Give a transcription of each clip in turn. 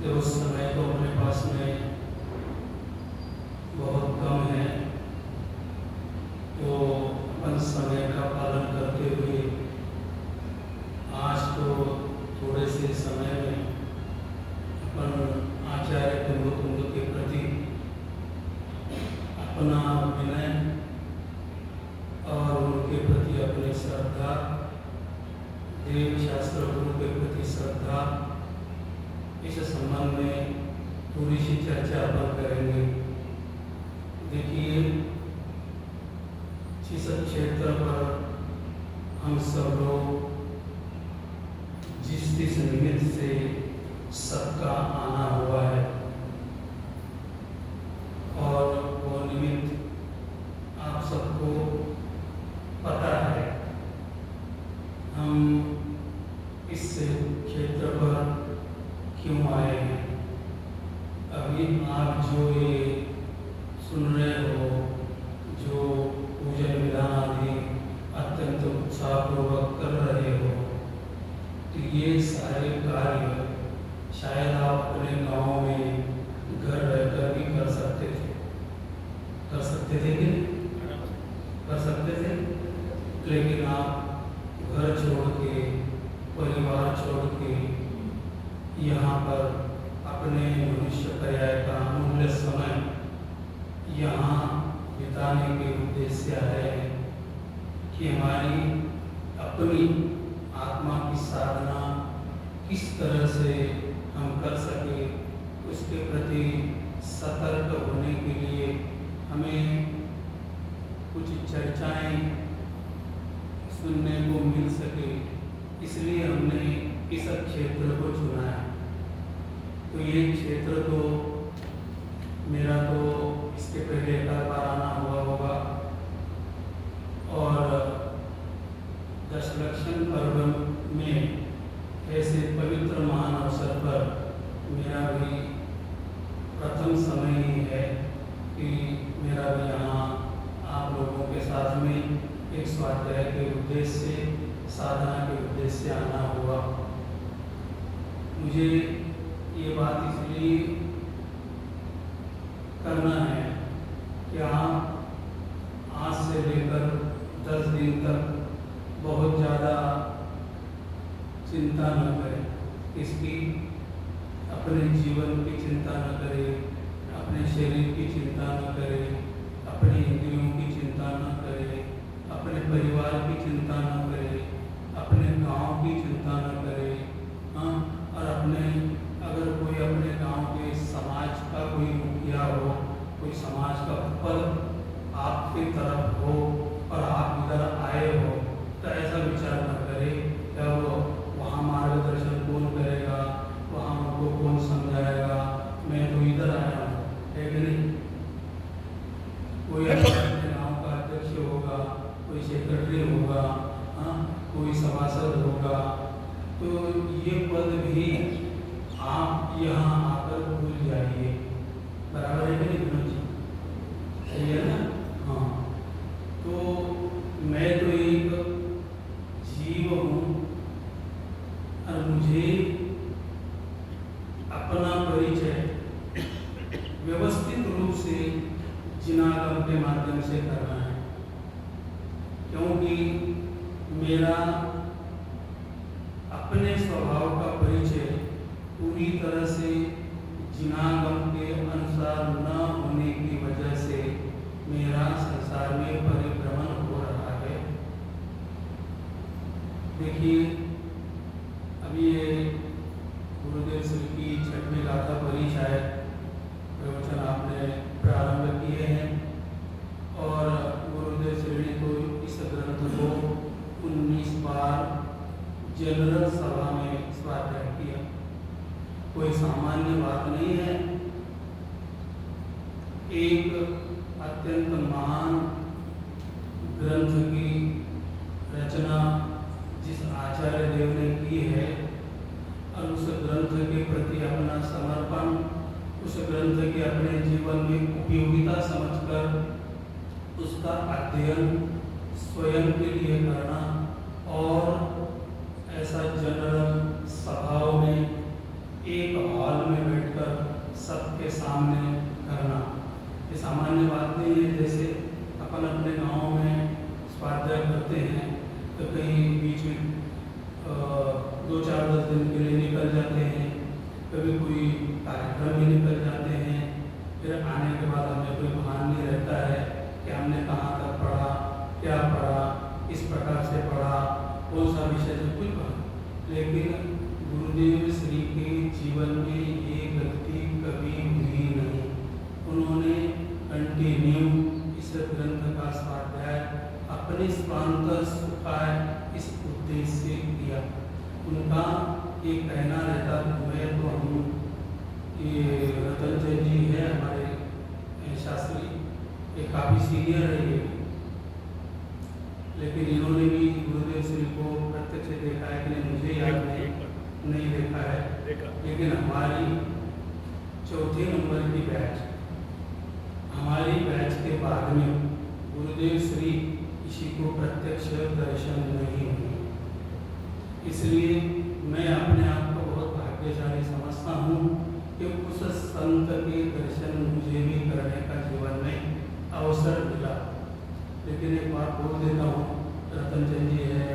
कि उस समय तो अपने पास में बहुत कम है, तो अपन समय का पालन करते हुए आज तो थोड़े से समय में अपन आचार्य कुंभ के प्रति अपना विनय और उनके प्रति अपनी श्रद्धा, देव शास्त्र गुरु के प्रति श्रद्धा, इस संबंध में थोड़ी सी चर्चा अपन करेंगे। देखिए, जिस क्षेत्र पर हम सब लोग जिस निमित्त से सबका आना हुआ है और वो निमित्त आप सबको पता है, हम इस क्षेत्र पर क्यों आए हैं। अभी आप जो ये सुन रहे हो, जो पूजन विधान आदि अत्यंत उत्साहपूर्वक कर रहे हो, तो ये सारे कार्य शायद आप अपने गांव में घर रहकर भी कर सकते थे। कर सकते थे कि कर सकते थे, लेकिन आप घर छोड़ के, परिवार छोड़ के यहाँ पर अपने मनुष्य पर्याय का अमूल्य समय यहाँ बिताने के उद्देश्य से आए हैं कि हमारी अपनी आत्मा की साधना किस तरह से हम कर सके, उसके प्रति सतर्क होने के लिए हमें कुछ चर्चाएं सुनने को मिल सके, इसलिए हमने इस क्षेत्र को चुना है। तो ये क्षेत्र तो मेरा तो इसके पहले एक बार आना हुआ होगा और दशलक्षण पर्व में ऐसे पवित्र महान अवसर पर मेरा भी प्रथम समय ही है कि मेरा भी यहाँ आप लोगों के साथ में एक स्वाध्याय के उद्देश्य से, साधना के उद्देश्य से आना हुआ। मुझे ये बात इसलिए करना है कि आप आज से लेकर 10 दिन तक बहुत ज़्यादा चिंता न करें, इसकी अपने जीवन की चिंता न करें, अपने शरीर की चिंता न करें, अपने इंद्रियों की चिंता न करें, अपने परिवार की चिंता न करें, अपने गांव की चिंता न करें। हाँ, और अपने अगर कोई अपने गांव के समाज का कोई मुखिया हो, कोई समाज का पद आपकी तरफ हो और आप इधर आए हो, तो ऐसा विचार न करें क्या वो वहाँ मार्गदर्शन कौन करेगा, वहाँ उनको कौन समझाएगा, मैं तो इधर आया हूँ, है कि नहीं। कोई अपने गाँव का अध्यक्ष होगा, कोई सेक्रेटरी होगा, हाँ, कोई सभासद होगा, तो ये पद भी आप यहाँ आकर भूल जाइए। बराबर है कि नहीं विनोद जी, सही है ना। हाँ, तो मैं तो एक जीव हूँ और मुझे अपना परिचय व्यवस्थित रूप से जिनागम के माध्यम से करना है, क्योंकि मेरा अपने स्वभाव का परिचय पूरी तरह से जिनागम के अनुसार न होने की वजह से मेरा संसार में परिभ्रमण हो रहा है। देखिए, अभी ये गुरुदेव श्री की 6वीं गाथा परिचय प्रवचन आपने प्रारंभ किए हैं और गुरुदेव श्री ने तो इस ग्रंथ को 19 बार जनरल सभा में स्वाध्याय किया। कोई सामान्य बात नहीं है। एक अत्यंत महान ग्रंथ की रचना जिस आचार्य देव ने की है और उस ग्रंथ के प्रति अपना समर्पण, उस ग्रंथ के अपने जीवन में उपयोगिता समझकर उसका अध्ययन स्वयं के लिए करना और ऐसा जनरल सभाओं में एक हॉल में सामने करना ये सामान्य बात नहीं है। जैसे अपन अपने गाँव में स्वाध्याय करते हैं तो कहीं बीच में 2-4-10 दिन के लिए निकल जाते हैं, कभी कोई कार्यक्रम में निकल जाते हैं, फिर आने के बाद हमें कोई भान नहीं रहता है कि हमने कहाँ तक पढ़ा, क्या पढ़ा, किस प्रकार से पढ़ा, कौन सा विषय से कुछ पढ़ा। लेकिन गुरुदेव श्री के जीवन में ये गलती कभी हुई नहीं। उन्होंने कंटिन्यू इस ग्रंथ का स्वाध्याय अपने स्वांत सुखाय इस उद्देश्य से किया। उनका ये कहना रहता मैं तो हम ये रतन जैन जी है हमारे शास्त्री, ये काफ़ी सीनियर है ये, लेकिन इन्होंने भी गुरुदेव श्री को प्रत्यक्ष देखा है कि नहीं मुझे याद नहीं देखा है। लेकिन हमारी चौथे नंबर की बैच, हमारी बैच के बाद में गुरुदेव श्री किसी को प्रत्यक्ष दर्शन नहीं हुए। इसलिए मैं अपने आप को बहुत भाग्यशाली समझता हूँ कि उस संत के दर्शन मुझे भी करने का जीवन में अवसर मिला। लेकिन एक बात बोल देता हूँ, रतन चंद जी है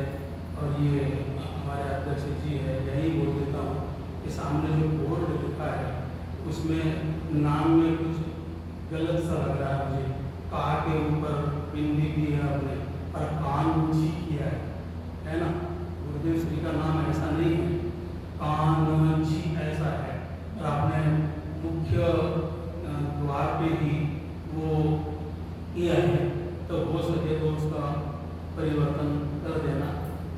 और ये हमारे अध्यक्ष जी है, यही बोल देता हूँ कि सामने जो बोर्ड लिखा है उसमें नाम में कुछ गलत सा लग रहा है मुझे। का के ऊपर बिंदी भी है हमने और कान जी किया है ना। गुरुदेव श्री का नाम ऐसा नहीं है, कान जी ऐसा है। और आपने मुख्य द्वार पे ही वो किया है, तो हो सके तो उसका परिवर्तन कर देना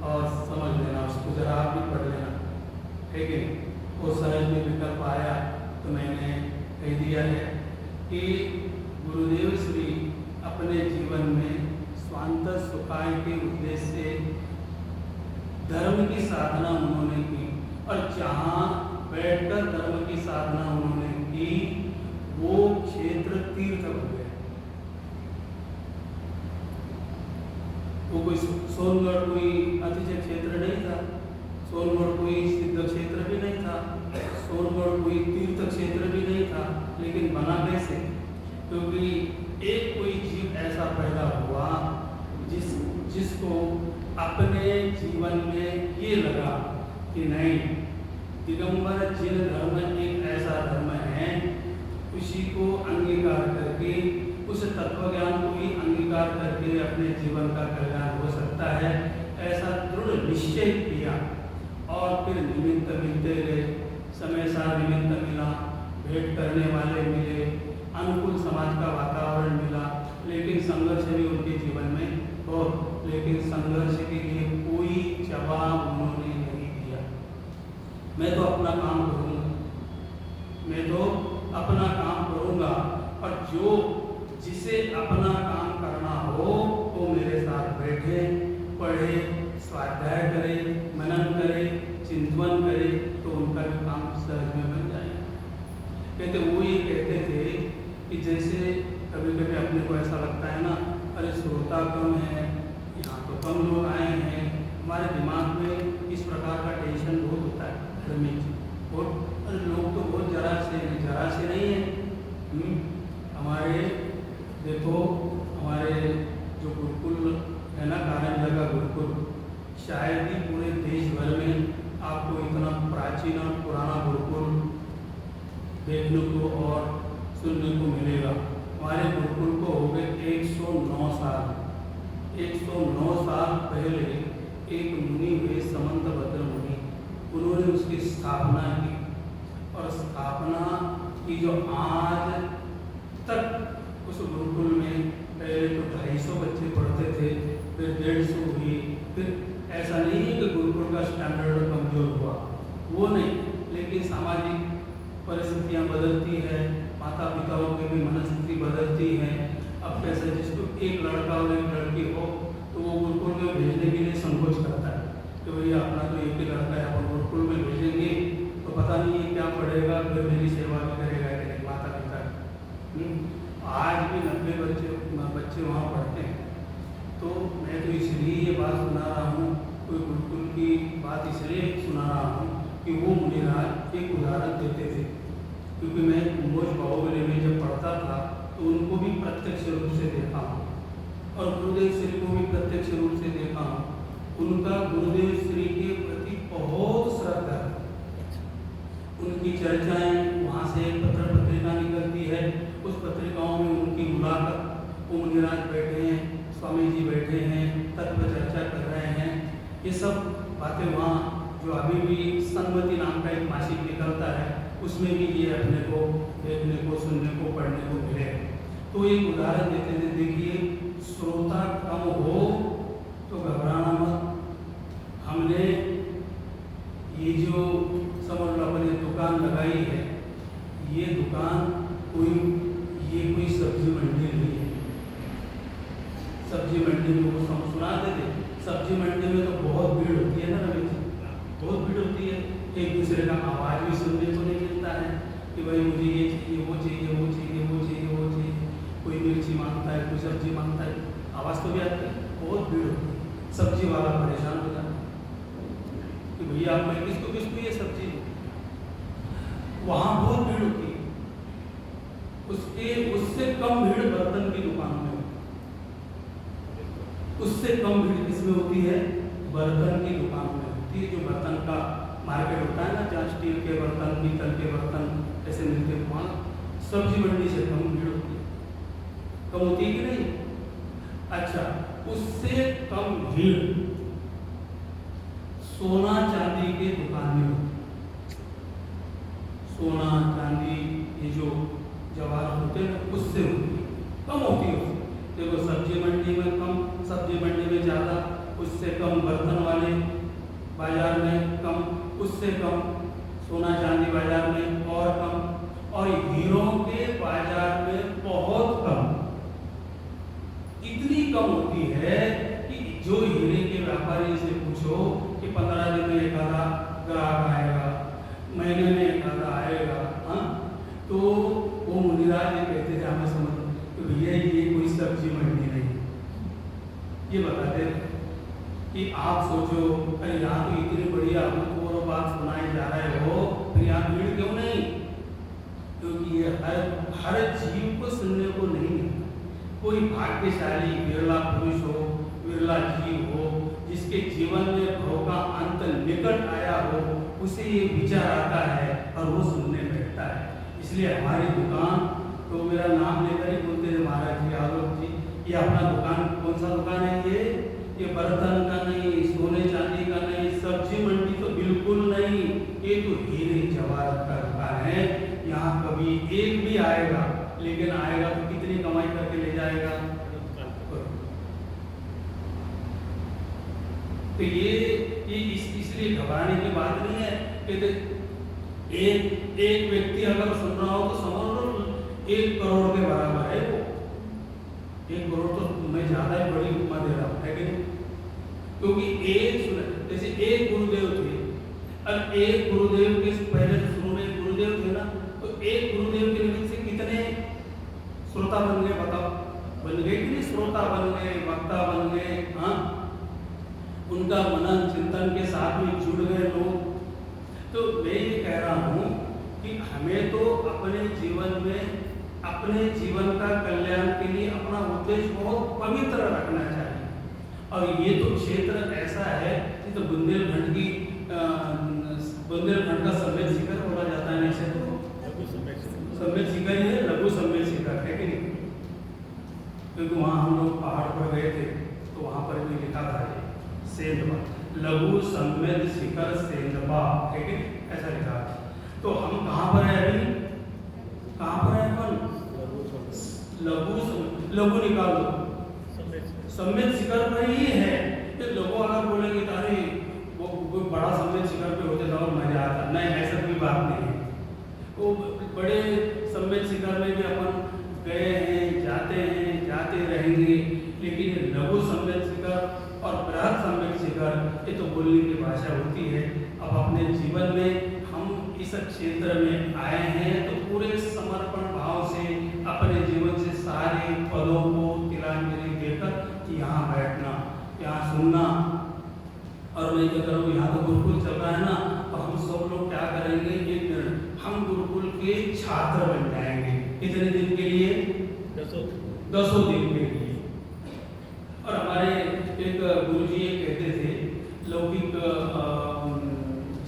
और समझ लेना, उसको जरा आप भी पढ़ लेना, ठीक है। वो सहज में विकल्प आया तो मैंने कह दिया है कि गुरुदेव श्री अपने जीवन में स्वांत सुखाय के उद्देश्य से धर्म की साधना उन्होंने की, और जहाँ बैठकर धर्म की साधना उन्होंने की वो क्षेत्र तीर्थ हो गया। वो कोई सोनगढ़ कोई अतिशय क्षेत्र नहीं था, सोनगढ़ कोई सिद्ध क्षेत्र भी नहीं था, सोनगढ़ कोई तीर्थ क्षेत्र भी नहीं था। लेकिन बना कैसे? क्योंकि एक कोई जीव ऐसा पैदा हुआ जिसको अपने जीवन में ये लगा कि नहीं, दिगंबर जिन धर्म एक ऐसा धर्म है, उसी को अंगीकार करके उस तत्व ज्ञान को ही अंगीकार करके अपने जीवन का कल्याण हो सकता है, ऐसा दृढ़ निश्चय किया। और फिर निमित्त मिलते गए, समय सा निमित्त मिला, भेंट करने वाले मिले, अनुकूल समाज का वातावरण मिला, लेकिन संघर्ष भी उनके जीवन में हो। लेकिन संघर्ष के लिए कोई जवाब उन्होंने नहीं दिया। मैं तो अपना काम करूँगा, मैं तो अपना काम करूँगा, और जो जिसे अपना काम करना हो वो मेरे साथ बैठे, पढ़े, स्वाध्याय करे, मनन करे, चिंतन करे, तो उनका भी काम सहज में बन जाएगा। कहते वो ये कहते थे कि जैसे कभी कभी अपने को ऐसा लगता है ना, अरे श्रोता कम है, यहाँ तो कम लोग आए हैं, हमारे दिमाग में इस प्रकार का टेंशन बहुत होता है रमेश। और अरे लोग तो बहुत जरा से नहीं है। हमारे देखो, हमारे जो गुरुकुल है ना, कारंजा का गुरुकुल, शायद ही पूरे देश भर में आपको इतना प्राचीन और पुराना गुरुकुल देखने को और सुनने को मिलेगा। हमारे गुरुकुल को हो गए 109 साल। 109 साल पहले एक मुनि हुए, समंतभद्र मुनि, उन्होंने उसकी स्थापना की, और स्थापना की जो आज तक उस गुरुकुल में पहले तो 250 बच्चे पढ़ते थे, फिर 150 हुई, फिर ऐसा नहीं है कि गुरुकुल का स्टैंडर्ड कमजोर हुआ, वो नहीं, लेकिन सामाजिक परिस्थितियाँ बदलती है, माता पिताओं की भी मनस्थिति बदलती है। अब कैसे जिसको एक लड़का और एक लड़की हो तो वो गुरुकुल में भेजने के लिए संकोच करता है कि भैया अपना तो एक ही लड़का है, अपन गुरुकुल में भेजेंगे तो पता नहीं ये क्या पढ़ेगा, फिर मेरी सेवा भी करेगा कि नहीं माता पिता। आज भी 90 बच्चे वहाँ पढ़ते हैं। तो मैं तो इसलिए ये बात सुना रहा हूँ, कोई गुरुकुल की बात इसलिए सुना रहा हूँ कि वो मुनिराज एक उदाहरण देते थे, क्योंकि मैं कुंभोज बाहुबली प्रत्यक्ष रूप से देखा हूँ, उनका गुरुदेव श्री के प्रति बहुत श्रद्धा है। उनकी चर्चाएं वहाँ से पत्र पत्रिका निकलती है, उस पत्रिकाओं में उनकी मुलाकात, वो मुनिराज बैठे हैं, स्वामी जी बैठे हैं, तत्व चर्चा कर रहे हैं, ये सब बातें वहाँ जो अभी भी सन्मति नाम का एक मासिक निकलता है उसमें भी ये अपने को देखने को, सुनने को, पढ़ने को मिले। तो एक उदाहरण देते थे, देखिए श्रोता कम हो तो घबराना मत। हमने ये जो समझ लो अपने दुकान लगाई है, ये दुकान कोई सब्जी मंडी नहीं है। सब्जी मंडी में वो सुनाते थे, सब्जी मंडी में तो बहुत भीड़ होती है ना रवि जी, बहुत भीड़ होती है, एक दूसरे का आवाज़ भी सुनने को नहीं मिलता है कि भाई मुझे ये चाहिए, वो चाहिए, वो चाहिए, वो चाहिए, वो चाहिए, कोई मिर्ची मांगता है, कोई सब्जी मांगता है, आवाज़ तो भी आती है, बहुत भीड़ होती है। सब्जी वाला परेशान हो जाता है कि भैया आप मैं किसको किसको ये सब्जी, वहाँ बहुत भीड़ होती है। उससे कम भीड़ बर्तन की दुकान में, उससे कम भीड़ किसमें होती है, बर्तन की दुकान में होती है। जो बर्तन का मार्केट होता है ना, जहाँ स्टील के बर्तन, पीतल के बर्तन ऐसे मिलते हैं, वहाँ सब्जी मंडी से कम भीड़ होती है। कम होती है कि नहीं? अच्छा, उससे कम भीड़ सोना चांदी के दुकान में होती है। सोना चांदी ये जो जवाहर होते हैं उससे होती है, कम होती है। देखो सब्जी मंडी में कम, सब्जी मंडी में ज़्यादा, उससे कम बर्तन वाले बाजार में कम, उससे कम सोना चांदी बाजार में और कम, और हीरों के बाजार में बहुत कम। इतनी कम होती है कि जो हीरे के व्यापारी से पूछो कि 15 दिन में एक आधा ग्राहक आएगा, महीने में एक आधा आएगा, हाँ, तो वो मुनिराज ये कहते थे हमें समझ तो भैया ये कोई सब्जी मंडी नहीं। ये बताते कि आप सोचो, अरे यहाँ तो इतनी बढ़िया आपको और बात सुनाई जा रहे हो, फिर यहाँ भीड़ क्यों नहीं? क्योंकि ये हर जीव को सुनने को नहीं मिलता। कोई भाग्यशाली विरला पुरुष हो, विरला जीव हो, जिसके जीवन में भव का अंत निकट आया हो, उसे ये विचार आता है और वो सुनने बैठता है। इसलिए हमारी दुकान तो मेरा नाम लेकर ही बोलते थे महाराज जी, आलोक जी, ये अपना दुकान कौन सा दुकान है? ये बर्तन का नहीं, सोने चांदी का नहीं, सब्जी मंडी तो बिल्कुल नहीं, ये तो हीरे जवाहरात का दुकान है। यहाँ कभी एक भी आएगा, लेकिन आएगा तो कितनी कमाई करके ले जाएगा? तो ये इसलिए घबराने की बात नहीं है कि एक व्यक्ति अगर सुन रहा हो तो समझ लो 1 करोड़ के बराबर है वो। 1 करोड़ तो मैं ज्यादा ही बड़ी उपमा दे रहा हूँ, है कि नहीं? क्योंकि जैसे एक गुरुदेव थे, और एक गुरुदेव के पहले शुरू में गुरुदेव थे ना, तो एक गुरुदेव के निमित्त से कितने श्रोता बन गए? बताओ, बन गए कि नहीं? श्रोता बन गए, वक्ता बन गए, हाँ, उनका मनन चिंतन के साथ में जुड़ गए लोग। तो मैं ये कह रहा हूँ कि हमें तो अपने जीवन में, अपने जीवन का कल्याण के लिए अपना उद्देश्य बहुत पवित्र रखना चाहिए। और ये तो क्षेत्र ऐसा है कि तो बुंदेलखंड का सम्मेद शिखर बोला जाता है, ऐसे तो सम्मेद शिखर ही है, लघु सम्मेद शिखर है कि नहीं? क्योंकि वहाँ हम लोग पहाड़ पर गए थे तो वहाँ पर भी लिखा था सेंधवा, लघु सम्मेद शिखर सेंधवा, है कि ऐसा लिखा है। तो हम कहाँ पर है अभी? कहाँ पर है अपन? लघु निकाल दो, सम्मेद शिखर पर ही है। तो लोगों अगर बोलेंगे तो अरे वो बड़ा सम्मेद शिखर पे होते तो मजा आता, नहीं, ऐसा कोई बात नहीं है। वो बड़े सम्मेद शिखर में भी अपन गए हैं, जाते रहेंगे, लेकिन लघु सम्मेद शिखर और बृहद सम्मेद शिखर ये तो बोलने की भाषा होती है। अब अपने जीवन में हम इस क्षेत्र में आए हैं तो पूरे समर्पण भाव से अपने जीवन से सारे पदों को तिलांजलि देकर यहाँ बैठना, यहाँ सुनना। और मैं क्या करूँ, यहाँ तो गुरुकुल चल रहा है ना, तो हम सब लोग क्या करेंगे, एक दिन हम गुरुकुल के छात्र बन जाएंगे। कितने दिन के लिए? 10 दिन के लिए। और हमारे एक लौकिक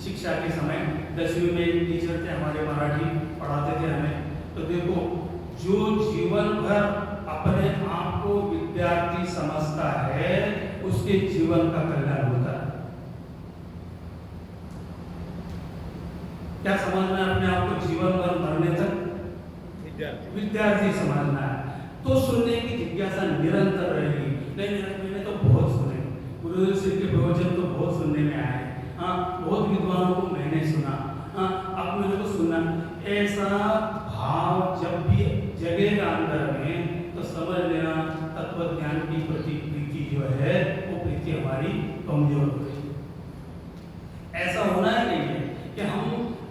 शिक्षा के समय 10वीं में एक टीचर थे हमारे, मराठी पढ़ाते थे हमें। तो देखो, जो जीवन भर अपने आप को विद्यार्थी समझता है उसके जीवन का कल्याण होता है। क्या समझना है अपने आप को? जीवन भर मरने तक विद्यार्थी समझना है। तो सुनने की जिज्ञासा निरंतर रहेगी। नहीं, मैंने तो बहुत सुने, गुरुदेव श्री के प्रवचन तो बहुत सुनने में आए, हाँ, बहुत विद्वानों को मैंने सुना, हाँ, अब मेरे को सुनना। ऐसा भाव जब भी जगेगा अंदर में तो समझ लेना तत्व ज्ञान की प्रति प्रीति जो है वो प्रीति हमारी कमजोर हो गई। ऐसा होना ही नहीं है कि हम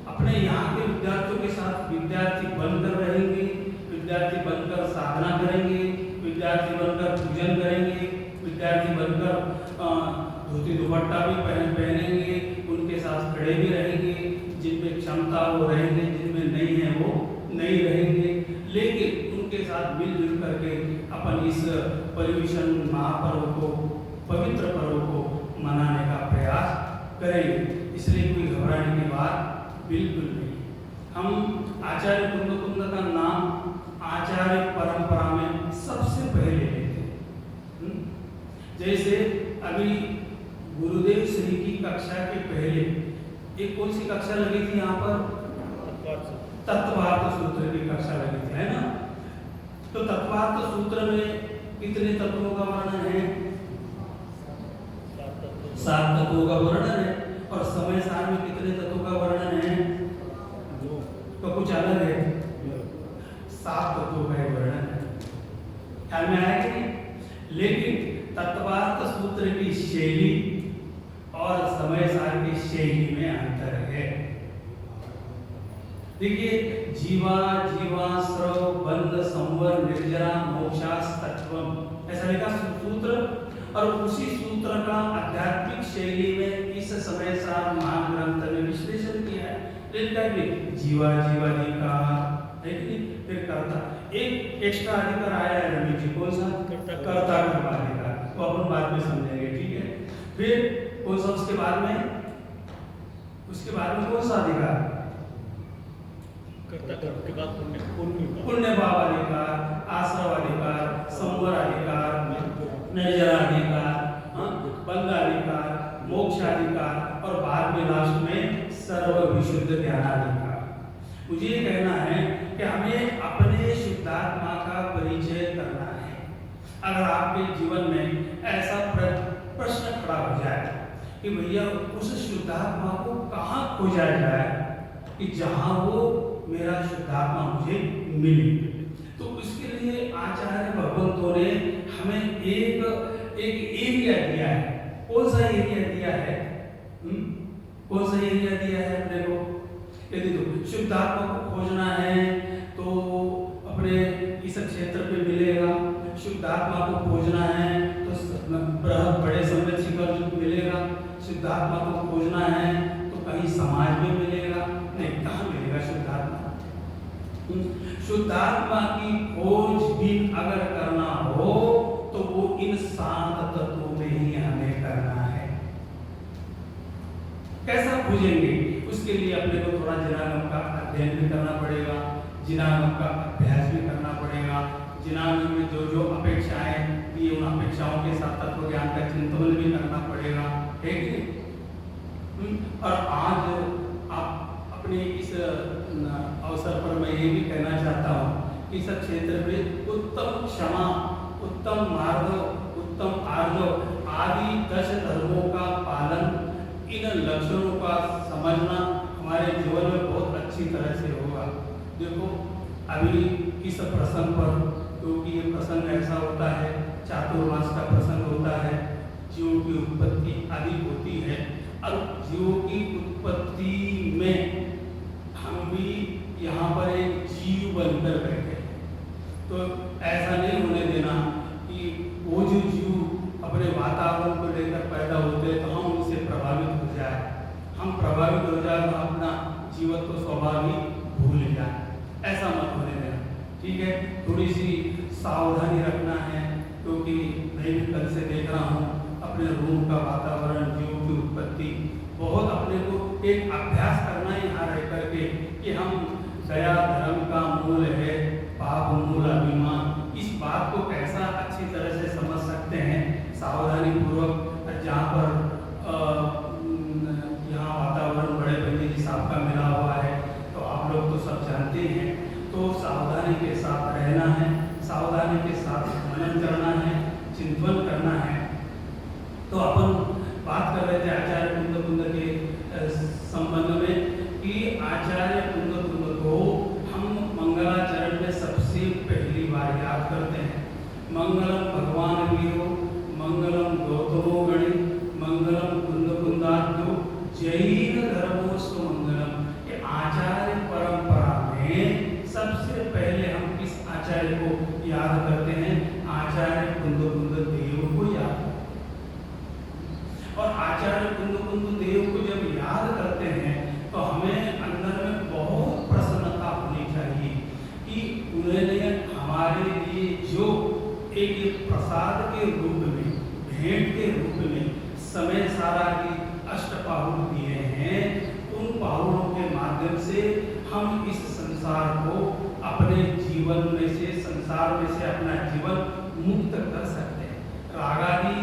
अपने यहाँ के विद्यार्थियों के साथ विद्यार्थी बनकर रहेंगे, विद्यार्थी बनकर साधना करेंगे, विद्यार्थी बनकर पूजन करेंगे, विद्यार्थी बनकर धोती दुपट्टा भी पहनेंगे, उनके साथ खड़े भी रहेंगे, जिनमें क्षमता वो रहेंगे, जिनमें नहीं है वो नहीं रहेंगे, लेकिन उनके साथ मिलजुल करके अपन इस पर्युषण महापर्व को, पवित्र पर्व को मनाने का प्रयास करेंगे। इसलिए कोई घबराने की बात बिल्कुल नहीं। हम आचार्य कुंद का नाम आचार्य परंपरा में सबसे पहले लेते हैं। जैसे अभी गुरुदेव श्री की कक्षा के पहले एक कौन सी कक्षा लगी थी यहाँ पर? तत्वार्थ सूत्र की कक्षा लगी थी, है ना? तो तत्वार्थ सूत्र में कितने तत्वों का वर्णन है? 7 तत्वों का वर्णन है। और समय सार में कितने तत्वों का वर्णन है? तो कुछ अलग है, 7 तत्वों का वर्णन है। ख्याल में आया कि नहीं? लेकिन तत्वार्थ सूत्र की शैली और समय सार की शैली में अंतर है। देखिए, जीवा जीवा स्रव बंध संवर निर्जरा मोक्षास तत्वम, ऐसा लिखा सूत्र। और उसी सूत्र का आध्यात्मिक शैली में इस समय सार महाग्रंथ में विश्लेषण किया है। जीवा जीवाधिकार, फिर कर्ता, एक एक्स्ट्रा अधिकार आया है रवि जी, कौन सा? कर्ता कर्माधिकार, तो अपन बाद में समझेंगे, ठीक है? फिर कौन सा उसके बाद में कौन सा अधिकार? पुण्य भाव अधिकार, आश्रव अधिकार, संवर अधिकार, निर्जराधिकार, बंधाधिकार, मोक्षाधिकार और बाद में लास्ट में सर्व विशुद्ध ज्ञानाधिकार। मुझे ये कहना है कि हमें अपने शुद्धात्मा का परिचय करना है। अगर आपके जीवन में ऐसा प्रश्न खड़ा हो जाए कि भैया उस शुद्धात्मा को कहाँ खोजा जाए कि जहाँ वो मेरा शुद्धात्मा मुझे मिले, तो उसके लिए आचार्य भगवंतों ने हमें एक एरिया दिया है। कौन सा एरिया दिया है? कौन सा एरिया दिया है अपने को? यदि तो शुद्धात्मा को खोजना है तो अपने इस क्षेत्र पे मिलेगा, शुद्धात्मा को खोजना है तो बड़े सम्मेद शिखर जो मिलेगा, शुद्धात्मा को खोजना है तो कहीं समाज में मिलेगा, नहीं, कहाँ मिलेगा शुद्धात्मा? शुद्धात्मा की खोज भी अगर करना हो तो वो इन 7 तत्वों में ही हमें करना है। कैसा खोजेंगे? उसके लिए अपने को थोड़ा जिनागम का अध्ययन भी करना पड़ेगा, जिनागम का अभ्यास भी करना पड़ेगा। जिनागम में जो जो अपेक्षाएं दी, उन अपेक्षाओं के साथ तत्व ज्ञान का चिंतन भी करना पड़ेगा, है कि नहीं? और आज आप अपने इस अवसर पर मैं ये भी कहना चाहता हूँ कि इस क्षेत्र में उत्तम क्षमा, उत्तम मार्ग, उत्तम आर्जव आदि 10 धर्मों का पालन, इन लक्षणों का समझना हमारे जीवन में बहुत अच्छी तरह से होगा। देखो, अभी इस प्रसंग पर, क्योंकि ये प्रसंग ऐसा होता है, चातुर्मास का प्रसंग होता है, जीवों की उत्पत्ति आदि होती है, और जीवों की उत्पत्ति में हम भी यहाँ पर एक जीव बनकर बैठे। तो ऐसा नहीं होने देना कि वो जो जीव अपने वातावरण को लेकर पैदा होते हैं तो हम उनसे प्रभावित हो जाए, हम प्रभावित हो जाए तो अपना जीवत्व स्वभाव ही भूल जाए। ऐसा मत होने देना, ठीक है? थोड़ी सी सावधानी रखना है, क्योंकि मैं भी कल से देख रहा हूँ अपने रूम का वातावरण, जीव की उत्पत्ति, बहुत अपने को एक अभ्यास करना है यहाँ रह करके कि हम दया धर्म का मूल है, पाप मूल अभिमान, इस बात को कैसा अच्छी तरह से समझ सकते हैं सावधानी पूर्वक। जहाँ पर यहाँ वातावरण बड़े पंडित जी साहब का मिला हुआ है, तो आप लोग तो सब जानते हैं, तो सावधानी के साथ रहना है, सावधानी के साथ मनन करना है, चिंतन करना है। तो अपन बात कर रहे थे आचार्य कुंद के संबंध में कि आचार्य कुंद को हम मंगलाचरण में सबसे पहली बार याद करते हैं। मंगलम भगवान वीरो, मंगलम गौतमो गणि, मंगलम कुंदाद्यो, जैन धर्मोस्तु मंगलम। ये आचार्य परंपरा में सबसे पहले हम किस आचार्य को याद करते हैं? आचार्य कुंद देव को याद करते हैं। और आचार्य कुंद देव को जब याद करते हैं तो हमें अंदर में बहुत प्रसन्नता होनी चाहिए कि उन्होंने हमारे लिए जो एक प्रसाद के रूप में, भेंट के रूप में समय सारा की अष्टपाहुर दिए हैं, उन पाहुरों के माध्यम से हम इस संसार को अपने जीवन में से, संसार में से अपना जीवन मुक्त कर सकते हैं, रागादि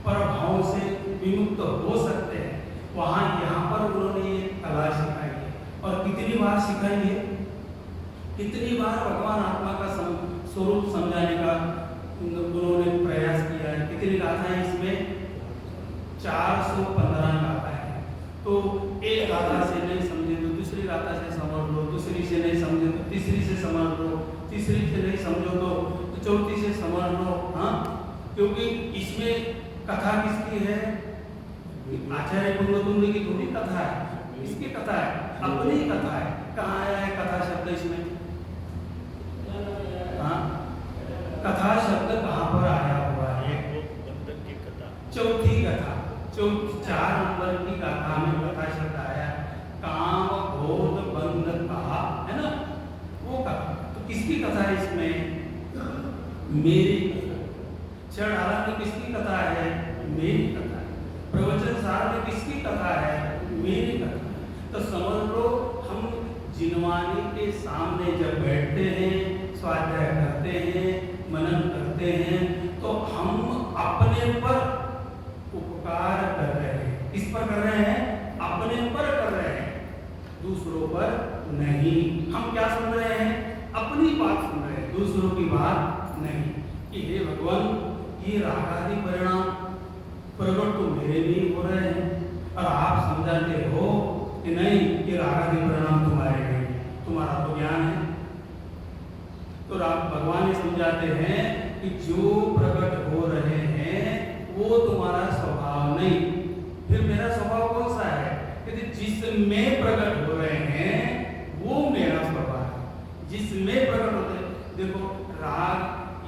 प्रभावों से विमुक्त हो सकते हैं। वहाँ यहाँ पर उन्होंने ये कला सिखाई है। और कितनी बार सिखाई है? कितनी बार भगवान आत्मा का स्वरूप समझाने का उन्होंने प्रयास किया है। कितनी गाथाएं इसमें? 415 गाथाएं हैं। तो एक गाथा से नहीं समझे तो दूसरी गाथा से समझ लो, दूसरी से नहीं समझे तो तीसरी से समझ लो, तीसरी से नहीं समझो तो चौथी से समझ लो। हाँ, क्योंकि इसमें कथा किसकी है? आचार्य कुंद की थोड़ी कथा है, इसकी कथा है, अपनी कथा है। कहाँ आया है कथा शब्द इसमें? हाँ, कथा शब्द कहाँ पर आया हुआ है? चौथी कथा, 4 नंबर की गाथा में कथा शब्द आया, काम क्रोध बंध कहा, है ना, वो कथा। तो किसकी कथा है इसमें? मेरी कथा। चढ़ाला में किसकी कथा है? मेरी कथा है। प्रवचन सार में किसकी कथा है? मेरी कथा। तो समझ लो, हम जिनवानी के सामने जब बैठते हैं, स्वाध्याय करते हैं, मनन करते हैं, तो हम अपने पर उपकार कर रहे हैं। किस पर कर रहे हैं? अपने पर कर रहे हैं, दूसरों पर नहीं। हम क्या सुन रहे हैं? अपनी बात सुन रहे हैं, दूसरों की बात नहीं। कि हे भगवान, ये रागादि परिणाम प्रकट तो मेरे लिए हो रहे हैं और आप समझाते हो कि नहीं, ये रागादि परिणाम तुम्हारे नहीं, तुम्हारा तो ज्ञान है। तो भगवान ये समझाते हैं कि जो प्रकट हो रहे हैं वो तुम्हारा स्वभाव नहीं। फिर मेरा स्वभाव कौन सा है? यदि जिसमें प्रकट हो रहे हैं वो मेरा स्वभाव है। जिसमें प्रकट होते हैं, देखो राग,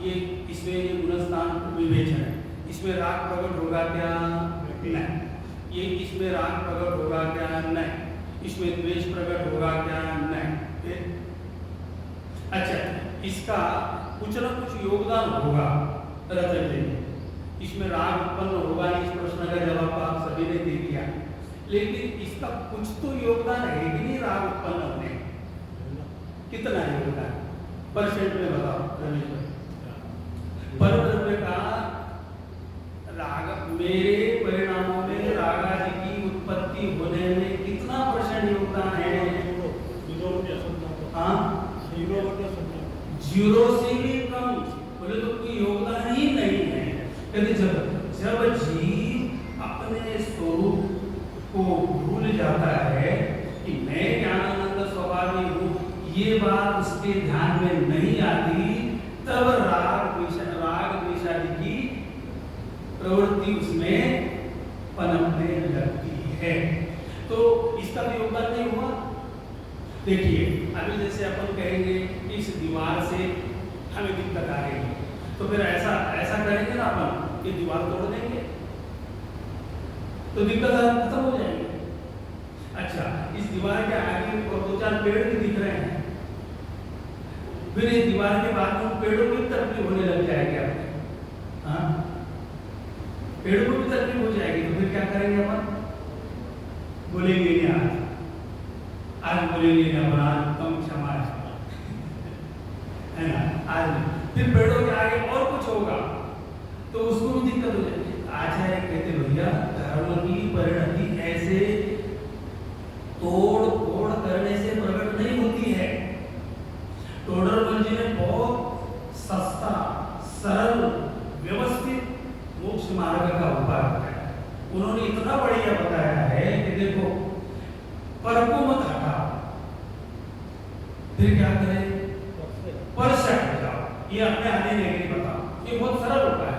ये इसमें ये गुणस्थान विवेचन है, इसमें राग प्रकट होगा क्या? नहीं। ये इसमें राग प्रकट होगा क्या? नहीं। इसमें द्वेष प्रकट होगा क्या? नहीं। अच्छा, इसका कुछ ना कुछ योगदान होगा रचने में। इसमें राग उत्पन्न होगा नहीं, इस प्रश्न का जवाब आप सभी ने दे दिया, लेकिन इसका कुछ तो योगदान है कि नहीं राग उत्पन्न होने? कितना योगदान परसेंट में बताओ रमेश भाई? परद्रव्य का राग, मेरे परिणामों में रागादि की उत्पत्ति होने में कितना परसेंट योगदान है? हाँ, 0 से भी कम, बोले तो कोई योगदान ही नहीं है। यदि जब जीव अपने स्वरूप को भूल जाता है कि मैं ज्ञानानंद स्वभावी हूँ, ये बात उसके ध्यान में नहीं आती, तब राग द्वेषादि की प्रवृत्ति उसमें पनपने लगती है। तो इसका भी योगदान नहीं हुआ। देखिए, अभी जैसे अपन कहेंगे इस दीवार से हमें दिक्कत आ रही है, तो फिर ऐसा करेंगे ना अपन, ये दीवार तोड़ देंगे तो दिक्कत खत्म हो जाएगी। अच्छा, इस दीवार के आगे और 2-4 पेड़ भी दिख रहे हैं, फिर इस दीवार के बाद में पेड़ों की तरफ भी होने लग जाएंगे आपके। हाँ, पेड़ को भी तकलीफ हो जाएगी तो फिर क्या करेंगे अपन? बोलेंगे नहीं आज बोलेंगे नहीं अपन, आज कम क्षमा है ना, आज फिर पेड़ों के आगे और कुछ होगा तो उसको भी दिक्कत हो जाएगी। आचार्य कहते भैया धर्म की परिणति ऐसे तोड़ फोड़ करने से प्रकट नहीं होती है। टोडरमल जी ने बहुत सस्ता सरल व्यवस्थित मोक्ष मार्ग का उपाय बताया। उन्होंने इतना बढ़िया बताया है कि देखो पर को मत हटाओ, फिर क्या करें? पर से हट जाओ। ये अपने आने नहीं बताओ, ये बहुत सरल उपाय है।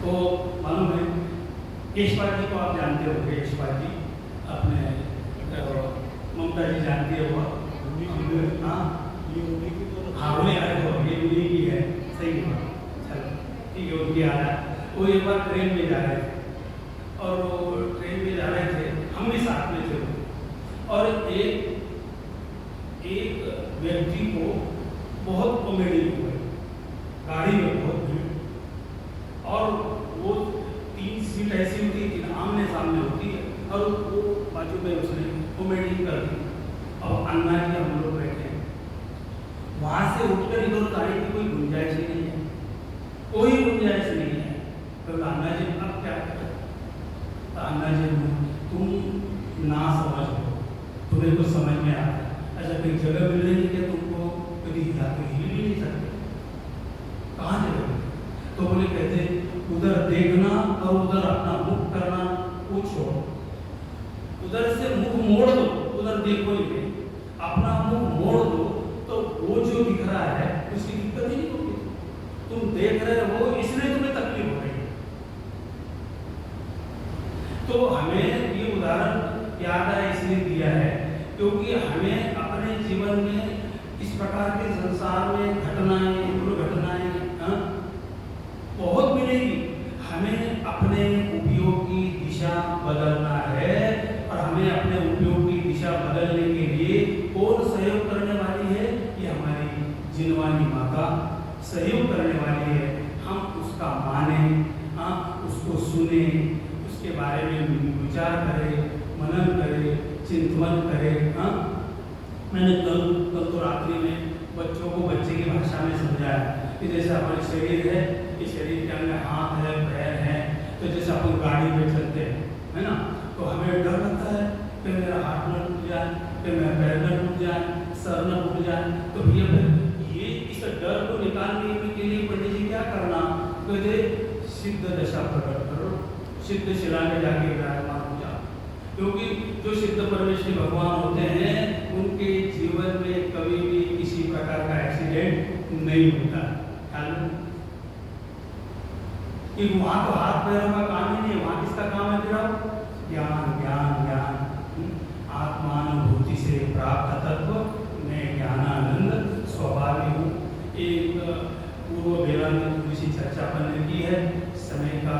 तो मालूम है केशवाल जी को आप जानते हो, केशवाल जी अपने ममता जी जानती है वो, हाँ उन्हें आए हो, ये उन्हीं की है, सही है, चलो ठीक है, उनकी आ रहा है। वो एक बार ट्रेन में जा रहे थे और वो ट्रेन में जा रहे थे, हम भी साथ में थे और एक व्यक्ति को बहुत कॉमेडी हुई, गाड़ी में बहुत भीड़ और वो 3 सीट ऐसी होती है आमने सामने होती है और वो बाजू में उसने कॉमेडी कर दी। अब अन्ना जी हम लोग बैठे हैं, वहां से उठकर इधर गाड़ी की कोई गुंजाइश ही नहीं है, कोई गुंजाइश नहीं है। तो अन्ना जी अब क्या करें? तो अन्ना जी तुम ना समझ हो, तुम्हें कुछ समझ में आता है, अच्छा कोई जगह मिल रही है तुमको, कभी हिला तो हिल भी नहीं सकते, कहाँ जगह? तो बोले कहते उधर देखना और उधर अपना मुख करना पूछो, उधर से मुख मोड़ दो, उधर देखो ही नहीं, अपना मुख मोड़ दो तो वो जो दिख रहा है उसकी दिक्कत ही नहीं होगी। तुम देख रहे हो इसलिए तुम्हें तकलीफ हो रही है। तो हमें ये उदाहरण याद है इसलिए दिया है क्योंकि हमें अपने जीवन में इस प्रकार के संसार में घटनाएं दुर्घटनाएं बहुत मिलेगी। हमें अपने उपयोग की दिशा बदलना है और हमें अपने उपयोग की दिशा बदलने के लिए कौन सहयोग करने वाली है? ये हमारी जिनवानी माता सहयोग करने वाली है। हम उसका माने, उसको सुने, उसके बारे में विचार करें, मनन करें, चिंतन करें। मैंने कल तो रात्रि में बच्चों को बच्चे की भाषा में समझाया कि जैसे हमारे शरीर है, इस शरीर के अंदर हाथ है, पैर है, तो जैसे अपन गाड़ी में चलते हैं, है ना, तो हमें डर लगता है कि मेरा हाथ न टूट जाए, कि मेरा पैर न टूट जाए, सर न टूट जाए। तो भैया ये इस डर को निकालने के लिए पंडित जी क्या करना? कहते सिद्ध दशा प्रकट करो, सिद्ध शिला में जाके विराजमान हो जाओ, क्योंकि जो सिद्ध परमेश्वरी भगवान होते हैं उनके जीवन में कभी भी किसी प्रकार का एक्सीडेंट नहीं होता। कि वहाँ तो हाथ पैरों का काम ही नहीं है, वहाँ किसका काम है? फिर ज्ञान ज्ञान ज्ञान, आत्मानुभूति से प्राप्त तत्व मैं ज्ञानानंद स्वाभाविक हूँ। एक पूर्व बेला में थोड़ी सी चर्चा अपन ने की है, समय का